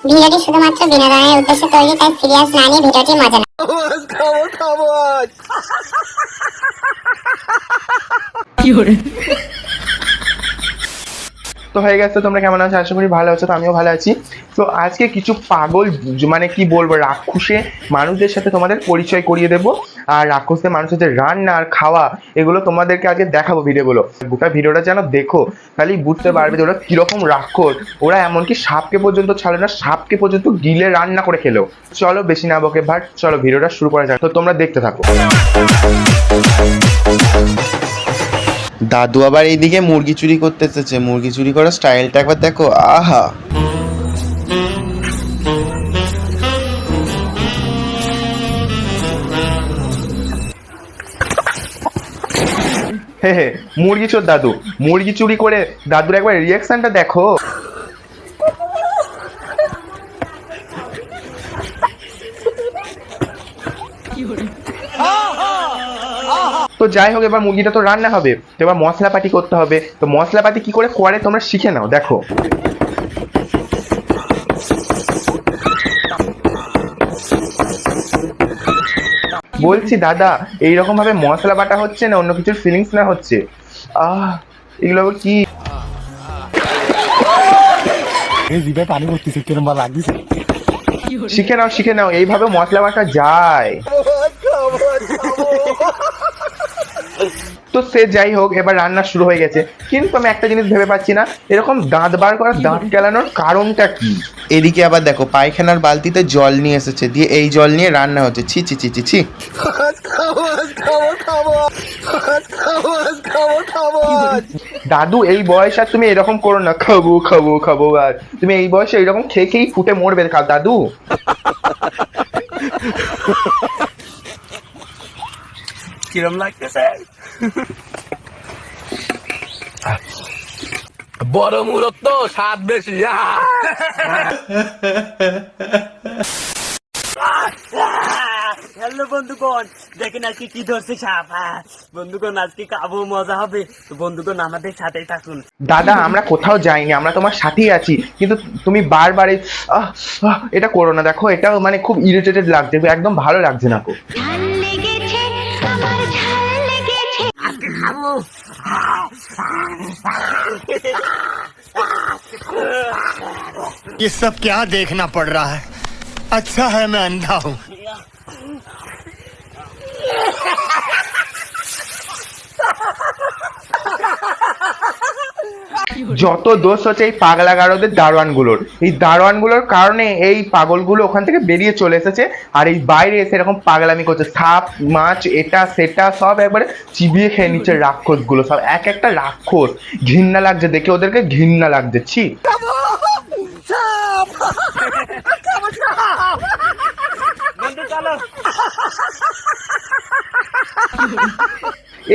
ভিডিওটি শুধুমাত্র বিনোদনের উদ্দেশ্যে তৈরি, তাই সিরিয়াস না নিয়ে ভিডিওটি মজা না। তো হয়ে গেছে, তোমরা কেমন আছো? আশা করি ভালো আছো। তো আমিও ভালো আছি। তো আজকে কিছু পাগল মানে কি বলবো, রাক্ষসে মানুষদের সাথে তোমাদের পরিচয় করিয়ে দেবো। আর রাক্ষসে মানুষের যে রান্না আর খাওয়া, এগুলো তোমাদেরকে আগে দেখাবো ভিডিওগুলো। গোটা ভিডিওটা যেন দেখো, তাহলে বুঝতে পারবে যে ওরা কিরকম রাক্ষস। ওরা এমনকি সাপকে পর্যন্ত ছাড়ে না, সাপকে পর্যন্ত গিলে রান্না করে খেলো। চলো বেশি না বকে ভাট, চলো ভিডিওটা শুরু করা যাক। তো তোমরা দেখতে থাকো। দাদু আবার এইদিকে মুরগি চুরি করতে এসেছে। মুরগি চুরি করার স্টাইলটা একবার দেখো, আহা। হে হে, মুরগি চোর দাদু মুরগি চুরি করে দাদুর একবার রিয়াকশনটা দেখো। তো যাই হোক, এবার মুরগিটা তো রান্না হবে, তো এবার মশলাপাতি করতে হবে। তো মশলাপাতি কি করে করে তোমরা শিখে নাও, দেখো। বলছি দাদা, এইরকম ভাবে মশলা বাটা হচ্ছে না অন্য কিছুর ফিলিংস না হচ্ছে? এগুলো আবার কি? শিখে নাও শিখে নাও, এইভাবে মশলা বাটা যায়। তো সে যাই হোক, এবার রান্না শুরু হয়ে গেছে। কিন্তু আমি একটা জিনিস ভেবে পাচ্ছি না, এরকম দাঁত বার করা, দাঁত কেলানোর কারণটা কি? এদিকে আবার দেখো, পায়খানার বালতিতে জল নিয়ে এসেছে, দিয়ে এই জল নিয়ে রান্না হচ্ছে। ছি ছি ছি ছি ছি। দাদু এই বয়সে আর তুমি এরকম করো না, খাবো খাবো খাবো। আর তুমি এই বয়সে এরকম খেয়ে খেয়েই ফুটে মরবে দাদু। কিরম লাগতেছে? বড় মুরত তো স্বাদ বেশি। হ্যালো বন্ধুগণ, দেখেন আজকে কি ধরছে সাপ। বন্ধুগণ আজকে খাবো, মজা হবে। তো বন্ধুগণ আমাদের সাথেই থাকুন। দাদা আমরা কোথাও যাইনি, আমরা তোমার সাথেই আছি। কিন্তু তুমি বারবার এটা করো না। দেখো এটা মানে খুব ইরিটেটেড লাগছে, একদম ভালো লাগছে না। আজকে খাবো। ये सब क्या देखना पड़ रहा है? अच्छा है मैं अंधा हूँ। যত দোষ হচ্ছে এই পাগলা গারদের দারোয়ানগুলোর। এই দারোয়ানগুলোর কারণে এই পাগলগুলো ওখান থেকে বেরিয়ে চলে এসেছে, আর এই বাইরে এসে এরকম পাগলামি করছে। সাপ মাছ এটা সেটা সব একবারে চিবিয়ে খেয়ে নিচ্ছে রাক্ষসগুলো, সব এক একটা রাক্ষস। ঘৃণা লাগছে দেখে, ওদেরকে ঘৃণা লাগছে। ছি।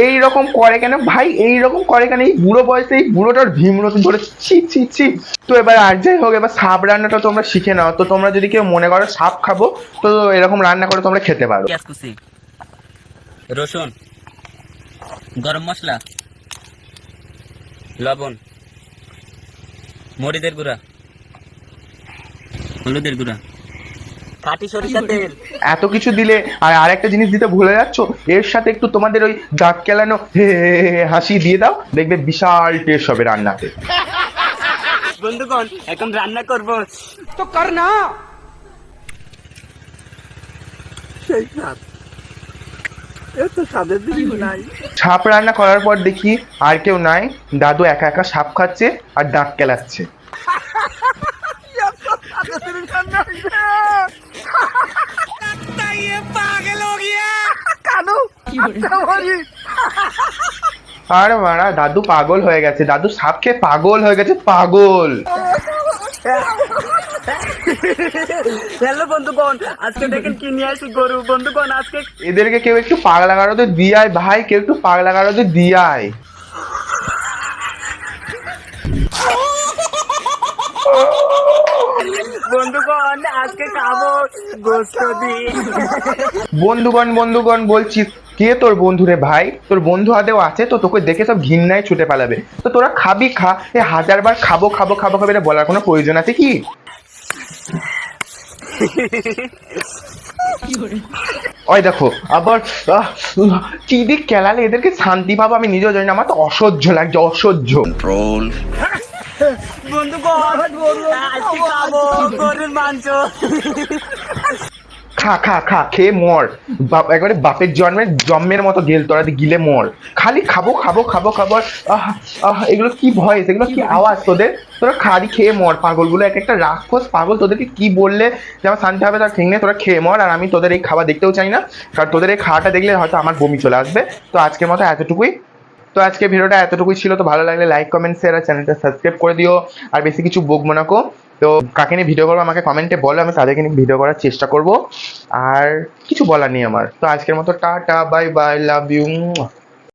এইরকম করে কেন ভাই? এইরকম করে কেন এই বুড়ো বয়সে? এই বুড়োটার ভীমরতি ধরে, ছি ছি ছি। তো এবার আর যাই হোক, এবার সাপ রান্নাটা তোমরা শিখে নাও। তো তোমরা যদি কেউ মনে করো সাপ খাবো, তো এরকম রান্না করে তোমরা খেতে পারো। পেঁয়াজ কুচি, রসুন, গরম মশলা, লবণ, মরিচের গুঁড়া, হলুদের গুঁড়া, খাঁটি সরিষার তেল। এত কিছু দিলে আর আরেকটা জিনিস দিতে ভুলে যাচ্ছ, এর সাথে একটু তোমাদের ওই দাঁত কেলানো হাসি দিয়ে দাও, দেখবে বিশাল টেস্ট হবে রান্নাতে। বন্ধুগণ এখন রান্না করবো। तो करना সাপ রান্না করার পর দেখি আর কেউ নাই, দাদু একা একা সাপ খাচ্ছে আর দাঁত কেলাচ্ছে। আর মারা দাদু পাগল হয়ে গেছে, দাদু সাপ খেয়ে পাগল হয়ে গেছে, পাগল। হ্যালো বন্ধুগণ, আজকে দেখেন কি নিয়ে আসি গরু। বন্ধুগণ আজকে এদেরকে কেউ একটু পাগলা গারদে দিয়ে আয় ভাই, কেউ একটু পাগলা গারদে দিয়ে আয়। বন্ধুগণ আজকে খাবো গোস্ত দিয়ে। বন্ধুগণ বন্ধুগণ বলছিস, কে তোর বন্ধু রে ভাই? তোর বন্ধু আদেও আছে তো? তোকে দেখে সব ঘৃণায় ছুটে পালাবে। তো তোরা খাবি খা, এ হাজারবার খাবো খাবো খাবো খাবো এটা বলার কোনো প্রয়োজন আছে কি? ওই দেখো আবার কি দিয়ে কেলালে এদেরকে শান্তি পাবো আমি নিজেও জানি না, আমার তো অসহ্য লাগছে, অসহ্য। বন্ধু আজকে খাবো গরুর মাংস। খা খা খা, খেয়ে মর, একবারে বাপের জন্মের মতো গেল তোরা, গিলে মর, খালি খাবো খাবো খাবো খাবো। আহ আহ, এগুলো কি ভয়েস, এগুলো কি আওয়াজ তোদের? তোরা খালি খেয়ে মর, পাগলগুলো এক একটা রাক্ষস পাগল, তোদেরকে কি বললে যে আমার শান্তি হবে তার ঠিক নেই, তোরা খেয়ে মর। আর আমি তোদের এই খাবার দেখতেও চাই না, কারণ তোদের এই খাওয়াটা দেখলে হয়তো আমার বমি চলে আসবে। তো আজকের মতো এতটুকুই। তো আজকে ভিডিওটা এতটুকুই ছিল। তো ভালো লাগলে লাইক কমেন্ট শেয়ার আর চ্যানেলটা সাবস্ক্রাইব করে দিও। আর বেশি কিছু বকবো না কো। তো কাকে নিয়ে ভিডিও করবো আমাকে কমেন্টে বলো, আমি তাদেরকে নিয়ে ভিডিও করার চেষ্টা করব। আর কিছু বলার নেই আমার। তো আজকের মতো tata, bye bye, love you.